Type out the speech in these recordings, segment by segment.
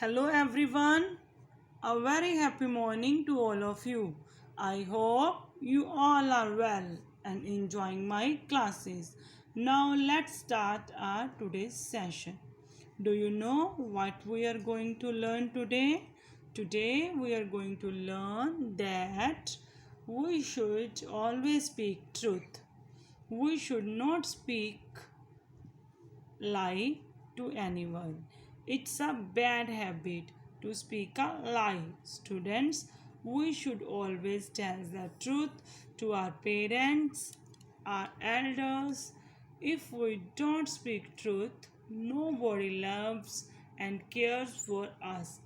Hello everyone, a very happy morning to all of you. I hope you all are well and enjoying my classes. Now let's start our today's session. Do you know what we are going to learn today? Today we are going to learn that we should always speak truth. We should not speak lie to anyone. It's a bad habit to speak a lie. Students, we should always tell the truth to our parents, our elders. If we don't speak truth, nobody loves and cares for us.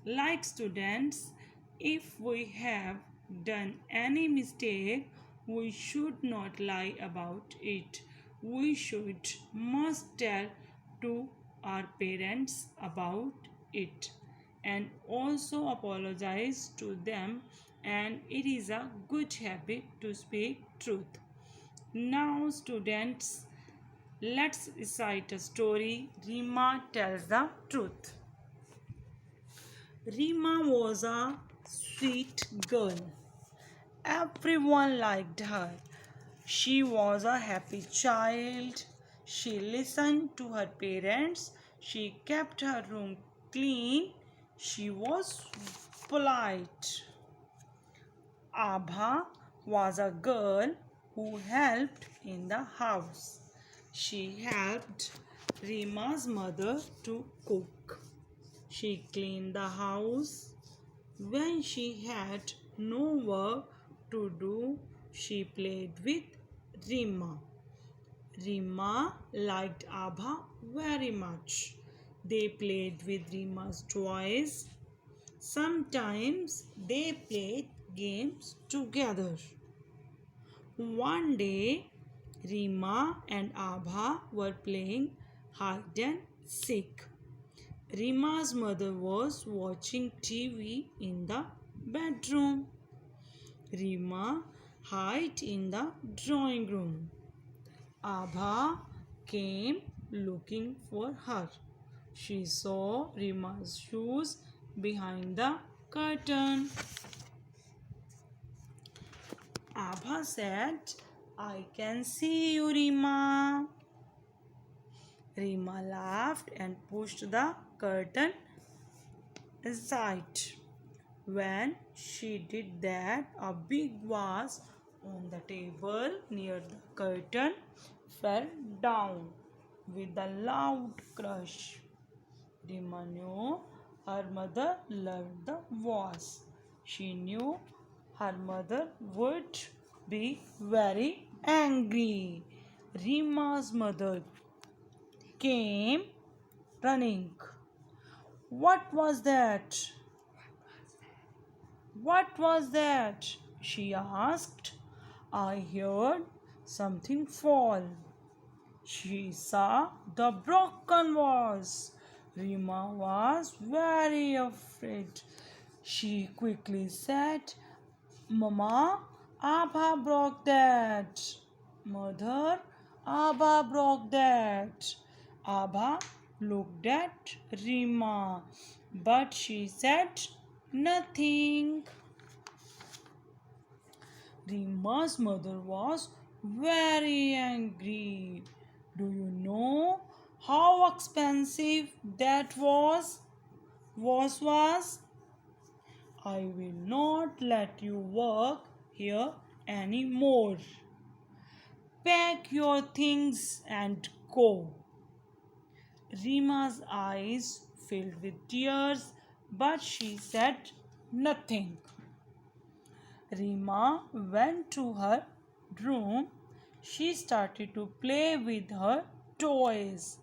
Like students, if we have done any mistake, we should not lie about it. We should must tell to our parents about it and also apologize to them, and it is a good habit to speak truth. Now students, let's recite a story. Rima tells the truth. Rima was a sweet girl. Everyone liked her. She was a happy child. She listened to her parents. She kept her room clean. She was polite. Abha was a girl who helped in the house. She helped Rima's mother to cook. She cleaned the house. When she had no work to do, she played with Rima. Rima liked Abha very much. They played with Rima's toys. Sometimes they played games together. One day, Rima and Abha were playing hide and seek. Rima's mother was watching TV in the bedroom. Rima hid in the drawing room. Abha came looking for her. She saw Rima's shoes behind the curtain. Abha said, "I can see you, Rima." Rima laughed and pushed the curtain aside. When she did that, a big vase on the table near the curtain fell down with a loud crash. Rima knew her mother loved the vase. She knew her mother would be very angry. Rima's mother came running. What was that? What was that? She asked. I heard something fall. She saw the broken vase. Rima was very afraid. She quickly said, Mama, Abha broke that. Mother, Abha broke that. Abha looked at Rima, but she said nothing. Rima's mother was very angry. Do you know how expensive that was? I will not let you work here anymore. Pack your things and go. Rima's eyes filled with tears, but she said nothing. Rima went to her room. She started to play with her toys,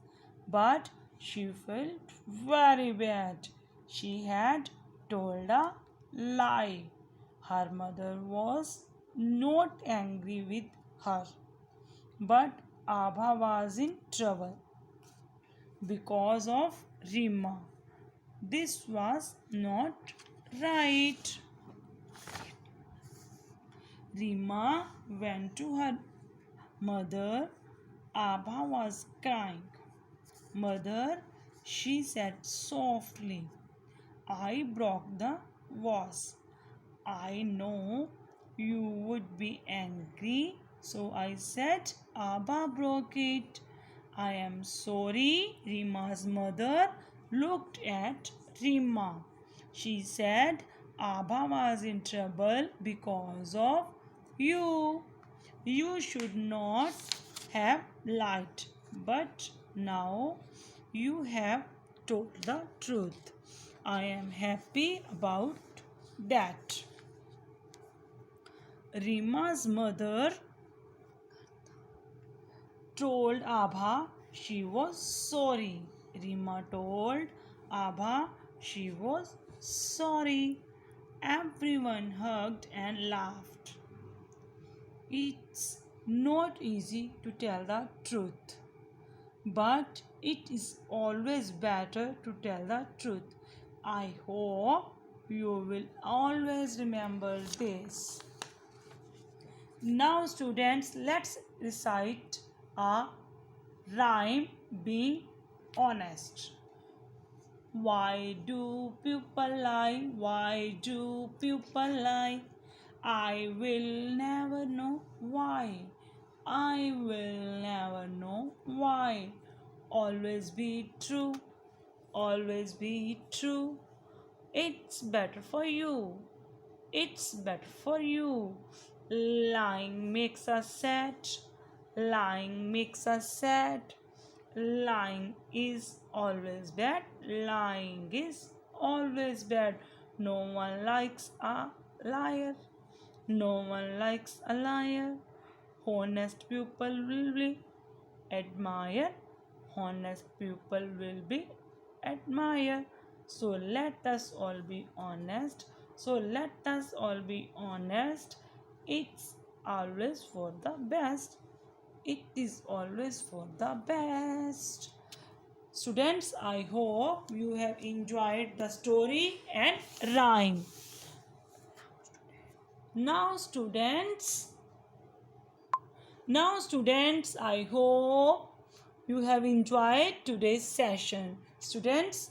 but she felt very bad. She had told a lie. Her mother was not angry with her, but Abha was in trouble because of Rima. This was not right. Rima went to her mother. Abha was crying. Mother, she said softly, I broke the vase. I know you would be angry, so I said, Abba broke it. I am sorry. Rima's mother looked at Rima. She said, Abba was in trouble because of you. You should not have lied, but now you have told the truth. I am happy about that. Rima's mother told Abha she was sorry. Rima told Abha she was sorry. Everyone hugged and laughed. It's not easy to tell the truth, but it is always better to tell the truth. I hope you will always remember this. Now, students, let's recite a rhyme being honest. Why do people lie? Why do people lie? I will never know why. I will never know why. Always be true. Always be true. It's better for you. It's better for you. Lying makes us sad. Lying makes us sad. Lying is always bad. Lying is always bad. No one likes a liar. No one likes a liar. Honest people will be admired. Honest people will be admired. So let us all be honest. So let us all be honest. It's always for the best. It is always for the best. Students, I hope you have enjoyed the story and rhyme. Now students, I hope you have enjoyed today's session. Students,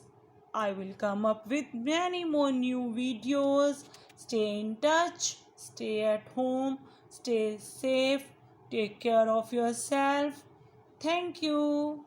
I will come up with many more new videos. Stay in touch, stay at home, stay safe, take care of yourself. Thank you.